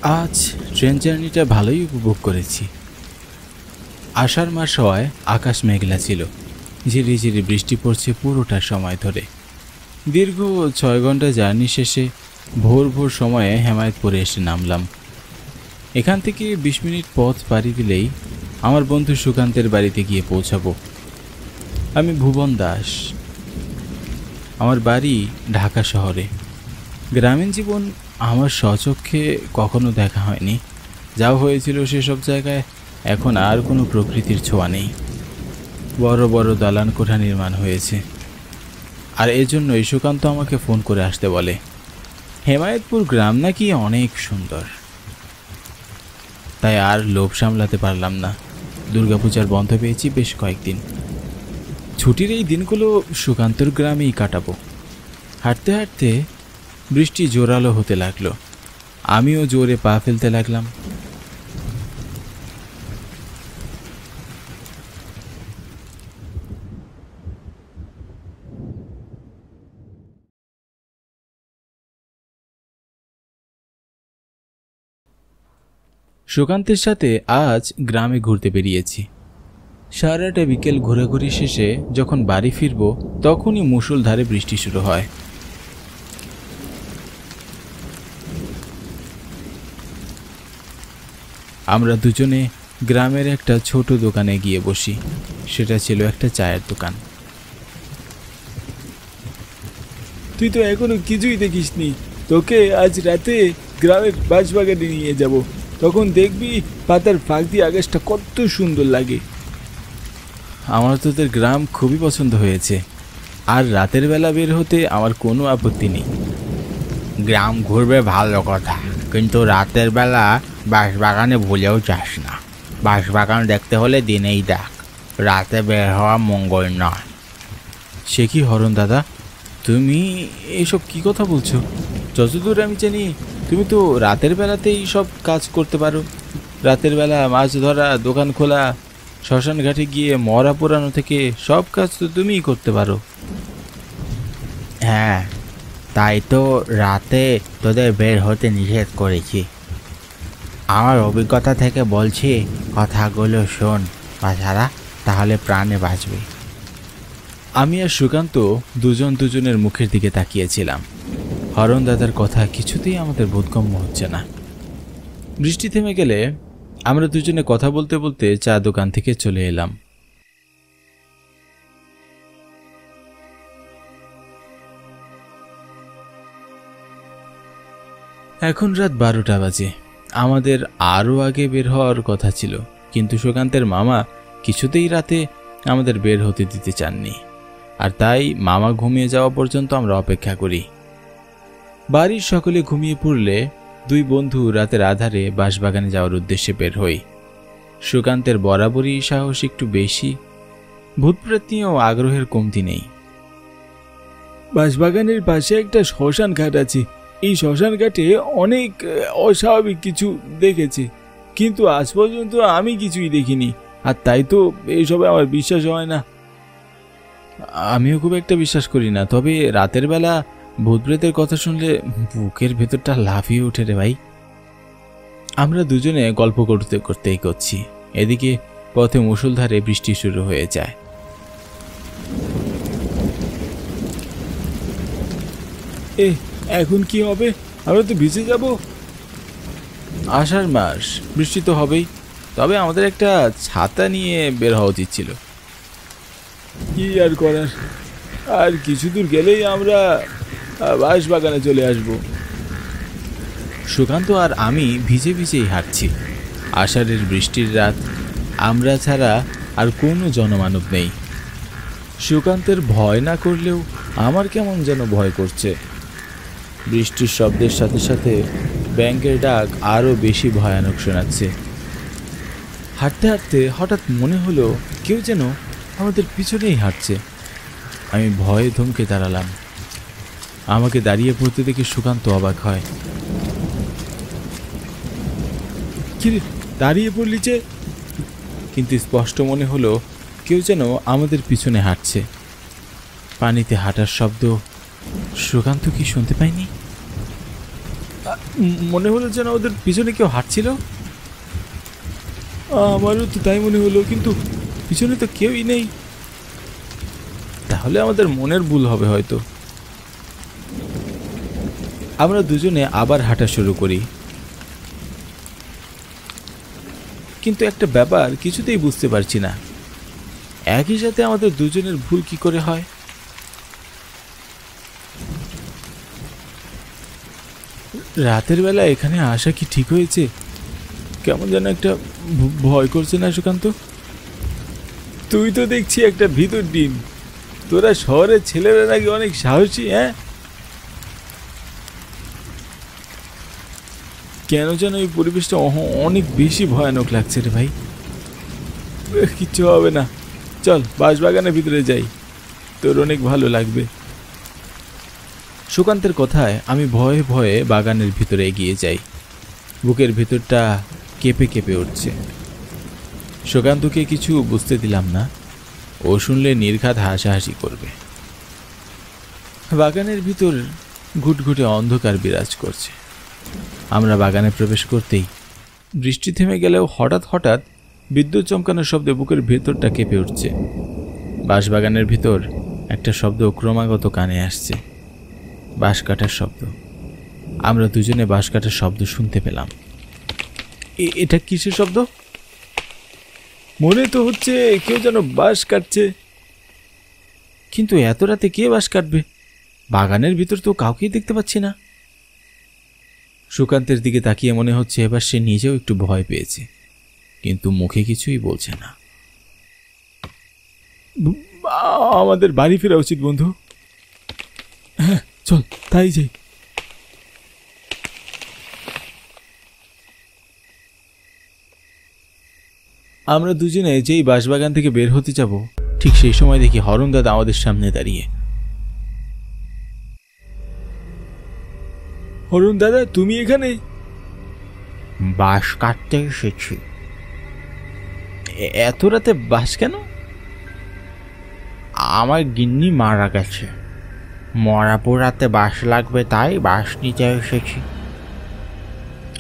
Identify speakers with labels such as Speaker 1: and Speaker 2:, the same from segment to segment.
Speaker 1: আজ ট্রেন জার্নিটা ভালোই উপভোগ করেছি। আষাঢ় মাস হওয়ায় আকাশ মেঘলা ছিল, ঝিরিঝিরি বৃষ্টি পড়ছে পুরোটা সময় ধরে। দীর্ঘ 6 ঘন্টা জার্নি শেষে ভোর ভোর সময়ে হেমায়েতপুরে এসে নামলাম। এখান থেকে 20 মিনিট পথ পাড়ি দিলেই আমার বন্ধু সুকান্তের বাড়িতে গিয়ে পৌঁছাবো। আমি ভুবন দাস, আমার বাড়ি ঢাকা শহরে। গ্রামীণ জীবন আমার স্বচক্ষে কখনো দেখা হয়নি। যাও হয়েছিল সেসব জায়গায় এখন আর কোনো প্রকৃতির ছোঁয়া নেই। বড় বড় দালান কোঠা নির্মাণ হয়েছে, আর এজন্যই সুকান্ত আমাকে ফোন করে আসতে বলে। হেমায়েতপুর গ্রাম নাকি অনেক সুন্দর। তাই আর লোভ সামলাতে পারলাম না। দুর্গাপূজার বন্ধ পেয়েছি বেশ কয়েকদিন। ছুটির এই দিনগুলো সুকান্তর গ্রামেই কাটাবো। হাঁটতে হাঁটতে বৃষ্টি জোরালো হতে লাগলো। আমিও জোরে পা ফেলতে লাগলাম। সুকান্তের সাথে আজ গ্রামে ঘুরতে বেরিয়েছি। সারাটা বিকেল ঘোরাঘুরি শেষে যখন বাড়ি ফিরব তখনই মুষলধারে বৃষ্টি শুরু হয়। আমরা দুজনে গ্রামের একটা ছোট দোকানে গিয়ে বসি। সেটা ছিল একটা চায়ের দোকান।
Speaker 2: তুই তো এখনো কিছুই দেখিসনি। তোকে আজ রাতে গ্রামের বাঁশবাগানে নিয়ে যাব। তখন দেখবি পাতার ফাঁক দিয়ে আকাশটা কত সুন্দর লাগে।
Speaker 1: আমার তোদের গ্রাম খুবই পছন্দ হয়েছে, আর রাতের বেলা বের হতে আমার কোনো আপত্তি নেই।
Speaker 3: গ্রাম ঘুরবে ভালো কথা, কিন্তু রাতের বেলা বাঁশবাগানে ভুলেও যাস না। বাঁশবাগান দেখতে হলে দিনেই দেখ, রাতে বের হওয়া মঙ্গল নয়।
Speaker 1: সে কি হরণ দাদা, তুমি এসব কি কথা বলছো? যতদূর আমি জানি তুমি তো রাতের বেলাতেই সব কাজ করতে পারো। রাতের বেলা মাছ ধরা, দোকান খোলা, শ্মশান ঘাটে গিয়ে মরা পোড়ানো থেকে সব কাজ তো তুমিই করতে পারো।
Speaker 3: হ্যাঁ, তাই তো রাতে তোদের বের হতে নিষেধ করেছি। আমার অভিজ্ঞতা থেকে বলছি, কথাগুলো শোন বাছারা, তাহলে প্রাণে বাঁচবে।
Speaker 1: আমি আর সুকান্ত দুজন দুজনের মুখের দিকে তাকিয়েছিলাম। হরণ দাদার কথা কিছুতেই আমাদের বোধগম্য হচ্ছে না। বৃষ্টি থেমে গেলে আমরা দুজনে কথা বলতে বলতে চা দোকান থেকে চলে এলাম। এখন রাত 12টা বাজে। আমাদের আরও আগে বের হওয়ার কথা ছিল, কিন্তু সুকান্তের মামা কিছুতেই রাতে আমাদের বের হতে দিতে চাননি। আর তাই মামা ঘুমিয়ে যাওয়া পর্যন্ত আমরা অপেক্ষা করি। বাড়ির সকলে ঘুমিয়ে পড়লে দুই বন্ধু রাতের আধারে বাঁশবাগানে যাওয়ার উদ্দেশ্যে বের হই। সুকান্তের বরাবরই সাহস একটু বেশি, ভূতপ্রেত নিয়েও আগ্রহের কমতি নেই।
Speaker 2: বাঁশবাগানের পাশে একটা শ্মশান ঘাট আছে। এই শ্মশান ঘাটে অনেক অস্বাভাবিক কিছু দেখেছে, কিন্তু আজ পর্যন্ত আমি কিছুই দেখিনি। আর তাই তো এইসবে আমার বিশ্বাস হয় না।
Speaker 1: আমিও খুব একটা বিশ্বাস করি না, তবে রাতের বেলা ভূতপ্রেতের কথা শুনলে বুকের ভেতরটা লাফিয়ে ওঠে রে ভাই। আমরা দুজনে গল্প করতে করতেই করছি। এদিকে পথে মুষলধারে বৃষ্টি শুরু হয়ে যায়।
Speaker 2: এখন কি হবে? আমরা তো ভিজে যাব।
Speaker 1: আষাঢ় মাস, বৃষ্টি তো হবেই, তবে আমাদের একটা ছাতা নিয়ে বের হওয়া উচিত ছিল।
Speaker 2: কি আর করার, আর কিছু দূর গেলেই আমরা বাঁশবাগানে চলে আসব।
Speaker 1: সুকান্ত আর আমি ভিজে ভিজেই হাঁটছি। আষাঢ়ের বৃষ্টির রাত, আমরা ছাড়া আর কোনো জনমানব নেই। সুকান্তের ভয় না করলেও আমার কেমন যেন ভয় করছে। বৃষ্টির শব্দের সাথে সাথে ব্যাঙের ডাক আরও বেশি ভয়ানক শোনাচ্ছে। হাঁটতে হাঁটতে হঠাৎ মনে হলো কেউ যেন আমাদের পিছনেই হাঁটছে। আমি ভয়ে ধমকে দাঁড়ালাম। আমাকে দাঁড়িয়ে পড়তে দেখে সুকান্ত অবাক হয়।
Speaker 2: কি দাঁড়িয়ে পড়লি যে?
Speaker 1: কিন্তু স্পষ্ট মনে হলো কেউ যেন আমাদের পিছনে হাঁটছে। পানিতে হাঁটার শব্দ সুকান্ত কি শুনতে পায়নি?
Speaker 2: মনে হলো যেন ওদের পিছনে কেউ হাঁটছিল। আমারও তো তাই মনে হলো, কিন্তু পিছনে তো কেউই নেই। তাহলে আমাদের মনের ভুল হবে হয়তো।
Speaker 1: আমরা দুজনে আবার হাঁটা শুরু করি, কিন্তু একটা ব্যাপার কিছুতেই বুঝতে পারছি না, একই সাথে আমাদের দুজনের ভুল কি করে হয়।
Speaker 2: রাতের বেলা এখানে আসা কি ঠিক হয়েছে? কেমন যেন একটা ভয় করছে না সুকান্ত? তুই তো দেখছি একটা ভিতর ডিম। তোরা শহরের ছেলেরা নাকি অনেক সাহসী, হ্যাঁ? কেন যেন এই পরিবেশটা অনেক বেশি ভয়ানক লাগছে রে ভাই। কিচ্ছু হবে না, চল বাঁশবাগানের ভিতরে যাই, তোর অনেক ভালো লাগবে।
Speaker 1: সুকান্তের কথায় আমি ভয়ে ভয়ে বাগানের ভিতরে এগিয়ে যাই। বুকের ভিতরটা কেঁপে কেঁপে উঠছে। সুকান্তকে কিছু বুঝতে দিলাম না, ও শুনলে নির্ঘাত হাসাহাসি করবে। বাগানের ভিতর ঘুটঘুটে অন্ধকার বিরাজ করছে। আমরা বাগানে প্রবেশ করতেই বৃষ্টি থেমে গেলেও হঠাৎ হঠাৎ বিদ্যুৎ চমকানোর শব্দে বুকের ভেতরটা কেঁপে উঠছে। বাঁশবাগানের ভিতর একটা শব্দ ক্রমাগত কানে আসছে, বাঁশ কাটার শব্দ। আমরা দুজনে বাঁশ কাটার শব্দ শুনতে পেলাম।
Speaker 2: এটা কিসের শব্দ? মনে তো হচ্ছে কেউ যেন বাঁশ কাটছে,
Speaker 1: কিন্তু এত রাতে কে বাঁশ কাটবে? বাগানের ভিতর তো কাউকেই দেখতে পাচ্ছি না। সুকান্তের দিকে তাকিয়ে মনে হচ্ছে এবার সে নিজেও একটু ভয় পেয়েছে, কিন্তু মুখে কিছুই বলছে না।
Speaker 2: আমাদের বাড়ি ফেরা উচিত বন্ধু। হ্যাঁ চল তাই যাই।
Speaker 1: আমরা দুজনে যেই বাঁশবাগান থেকে বের হতে যাব, ঠিক সেই সময় দেখি হরণ দাদা আমাদের সামনে দাঁড়িয়ে।
Speaker 2: হরণ দাদা, তুমি এখানে?
Speaker 3: বাঁশ কাটতে এসেছি।
Speaker 1: এত রাতে বাঁশ কেন?
Speaker 3: আমার গিন্নি মারা গেছে, মরা পোড়াতে বাঁশ লাগবে, তাই বাঁশ নিতে এসেছি।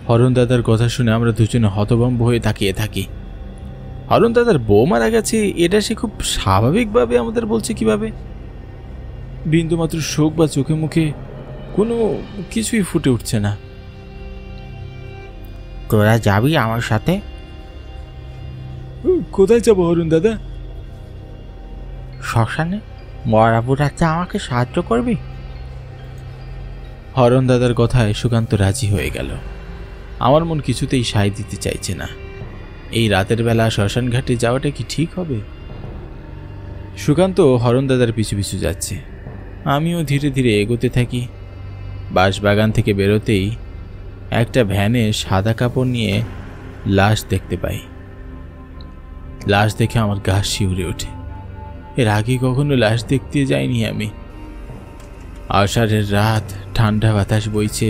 Speaker 1: হরণ দাদার কথা শুনে আমরা দুজনে হতভম্ব হয়ে তাকিয়ে থাকি। হরণ দাদার বউ মারা গেছে, এটা সে খুব স্বাভাবিকভাবে আমাদের বলছে কিভাবে? বিন্দুমাত্র শোক বা চোখে মুখে কোনো কিছুই ফুটে উঠছে না।
Speaker 3: তোরা যাবি আমার সাথে?
Speaker 2: কোথায় যাবো হরণ দাদা?
Speaker 3: শ্মশানে। মরা পোড়াতে আমাকে সাহায্য করবি?
Speaker 1: হরণ দাদার কথায় সুকান্ত রাজি হয়ে গেল। আমার মন কিছুতেই সায় দিতে চাইছে না। এই রাতের বেলা শ্মশান ঘাটে যাওয়াটা কি ঠিক হবে? সুকান্ত হরণ দাদার পিছু পিছু যাচ্ছে, আমিও ধীরে ধীরে এগোতে থাকি। বাঁশবাগান থেকে বেরোতেই একটা ভ্যানে সাদা কাপড় নিয়ে লাশ দেখতে পাই। লাশ দেখে আমার গা শিউরে ওঠে। এর আগে কখনো লাশ দেখতে যাইনি আমি। আষাঢ়ের রাত, ঠান্ডা বাতাস বইছে,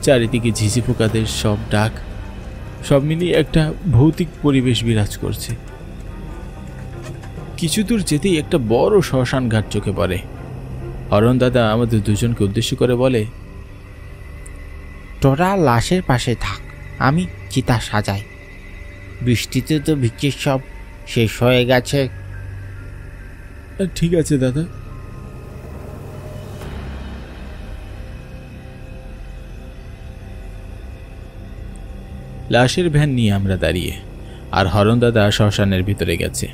Speaker 1: চারিদিকে ঝিঝি পোকাদের সব ডাক, সব মিলিয়ে একটা ভৌতিক পরিবেশ বিরাজ করছে। কিছু দূর যেতেই একটা বড় শ্মশান ঘাট চোখে পড়ে। হরণ দাদা আমাদের দুজনকে উদ্দেশ্য করে বলে,
Speaker 3: তোরা লাশের পাশে থাক, আমি চিতা সাজাই। বৃষ্টিতে তো ভিক্ষের সব শেষ হয়ে গেছে।
Speaker 2: ঠিক আছে দাদা।
Speaker 1: লাশের ভ্যান নিয়ে আমরা দাঁড়িয়ে, আর হরণ দাদা শ্মশানের ভিতরে গেছে।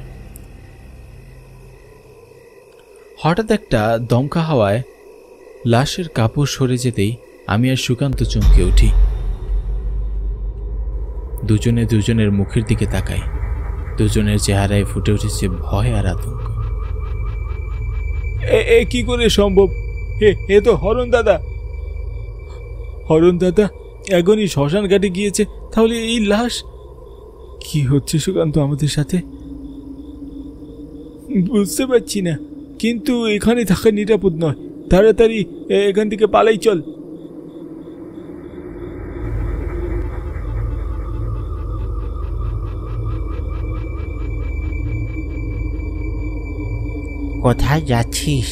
Speaker 1: হঠাৎ একটা দমকা হাওয়ায় লাশের কাপড় সরে যেতেই আমি আর সুকান্ত চমকে উঠি। দুজনে দুজনের মুখের দিকে তাকাই। দুজনের চেহারায় ফুটে উঠেছে ভয় আর আতঙ্ক।
Speaker 2: এ কি করে সম্ভব? এ তো হরণ দাদা। হরণ দাদা এখনই শ্মশান ঘাটে গিয়েছে, তাহলে এই লাশ? কি হচ্ছে সুকান্ত আমাদের সাথে? বুঝতে পারছি না, কিন্তু এখানে থাকা নিরাপদ নয়। তাড়াতাড়ি এখান থেকে পালাই চল।
Speaker 3: কোথায় যাচ্ছিস?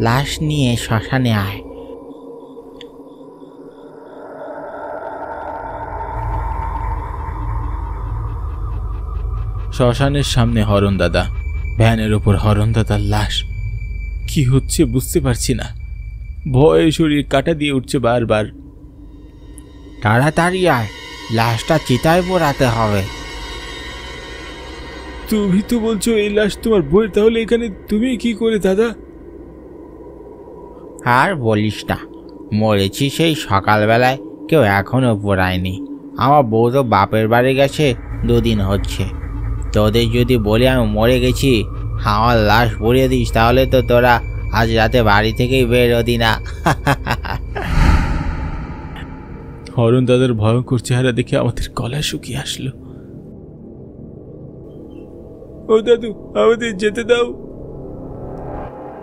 Speaker 3: লাশ নিয়ে শ্মশানে আয়।
Speaker 1: শ্মশানের সামনে হরণ দাদা, ভ্যানের ওপর হরণ দাদার লাশ। কি হচ্ছে বুঝতে পারছি না, ভয়ে শরীর কাটা দিয়ে উঠছে বারবার।
Speaker 3: তাড়াতাড়ি আয়, লাশটা চিতায় পোড়াতে হবে।
Speaker 2: তুমি তো বলছো এই লাশ তোমার বইয়ের, তাহলে এখানে তুমি কি করে দাদা?
Speaker 3: আর বলিস না, মরেছি সেই সকালবেলায়, কেউ এখনো পোড়ায়নি। আমার বউ তো বাপের বাড়ি গেছে, 2 দিন হচ্ছে। তোদের যদি বলি আমি মরে গেছি, আমার লাশ পুড়িয়ে দিস, তাহলে তো তোরা আজ রাতে বাড়ি থেকেই বেরোদি না।
Speaker 2: হরণ দাদার ভয়ঙ্কর চেহারা দেখে আমাদের গলা শুকিয়ে আসলো। ও দাদু, আমাদের যেতে দাও।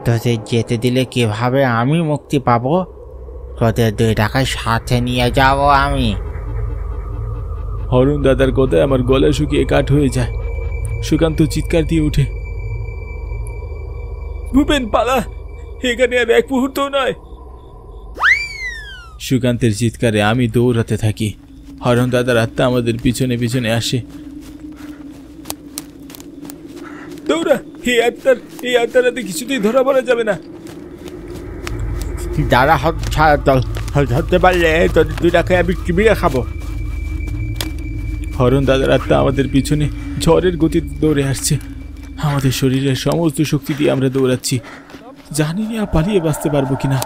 Speaker 3: তোদের যেতে দিলে কিভাবে আমি মুক্তি পাবো? তোদের 2 টাকায় সাথে নিয়ে যাবো আমি।
Speaker 2: হরণ দাদার কথায় আমার গলা শুকিয়ে কাঠ হয়ে যায়। সুকান্ত চিৎকার দিয়ে ওঠে, ভূপেন পালা, এখানে আর এক মুহূর্তও নয়। সুকান্তের চিৎকারে আমি দৌড়াতে থাকি। হরণ দাদার আত্মা আমাদের পিছনে পিছনে আসে। দৌড়া, এই আত্মারাতে কিছুতেই ধরা পড়া যাবে না।
Speaker 3: যারা ধরতে পারলে তোদের 2 টাকায় আমি চিবিয়ে খাবো।
Speaker 2: হরণ দাদার আত্মা আমাদের পিছনে ঝড়ের গতিতে দৌড়ে আসছে। আমাদের শরীরের সমস্ত শক্তি দিয়ে আমরা দৌড়াচ্ছি। জানি না পালিয়ে বাঁচতে পারবো কিনা।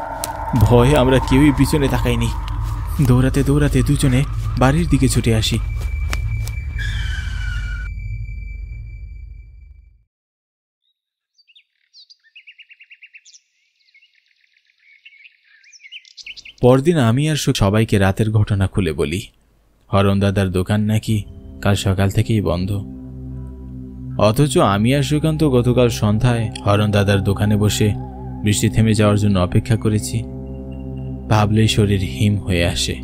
Speaker 2: ভয়ে আমরা কেউই পিছনে তাকাইনি। দৌড়াতে দৌড়াতে দুজনে বাড়ির দিকে ছুটে আসি। পরদিন আমি আর সবাইকে রাতের ঘটনা খুলে বলি। হরণ দাদার দোকান নাকি কাল সকাল থেকেই বন্ধ, অথচ আমি আর সুকান্ত গতকাল সন্ধ্যায় হরণ দাদার দোকানে বসে বৃষ্টি থেমে যাওয়ার জন্য অপেক্ষা করেছি। ভাবলেই শরীর হিম হয়ে আসে।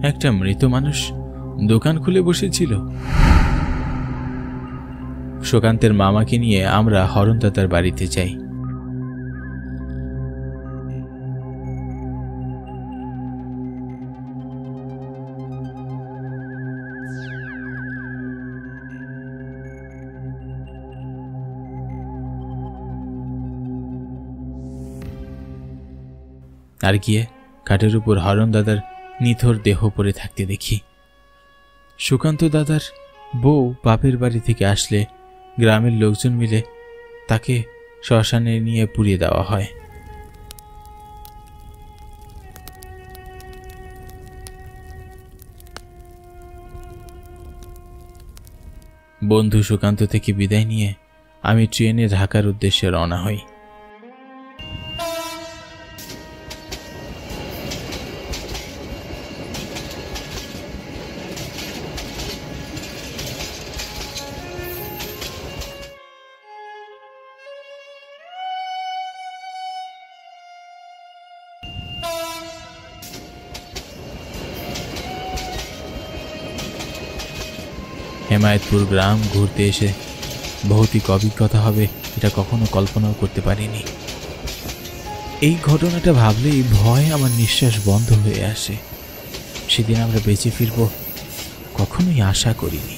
Speaker 2: একটা মৃত মানুষ দোকান খুলে বসেছিল। সুকান্তের মামাকে নিয়ে আমরা হরণ দাদার বাড়িতে যাই। আর গিয়ে কাঠের উপর হরণ দাদার নিথর দেহ পড়ে থাকতে দেখি। সুকান্ত দাদার বউ বাপের বাড়ি থেকে আসলে গ্রামের লোকজন মিলে তাকে শ্মশানে নিয়ে পুড়িয়ে দেওয়া হয়। বন্ধু সুকান্ত থেকে বিদায় নিয়ে আমি ট্রেনে ঢাকার উদ্দেশ্যে রওনা হই। হেমায়েতপুর গ্রাম ঘুরতে এসে ভৌতিক অভিজ্ঞতা হবে এটা কখনো কল্পনাও করতে পারিনি। এই ঘটনাটা ভাবলেই ভয়ে আমার নিঃশ্বাস বন্ধ হয়ে আসে। সেদিন আমরা বেঁচে ফিরব কখনোই আশা করিনি।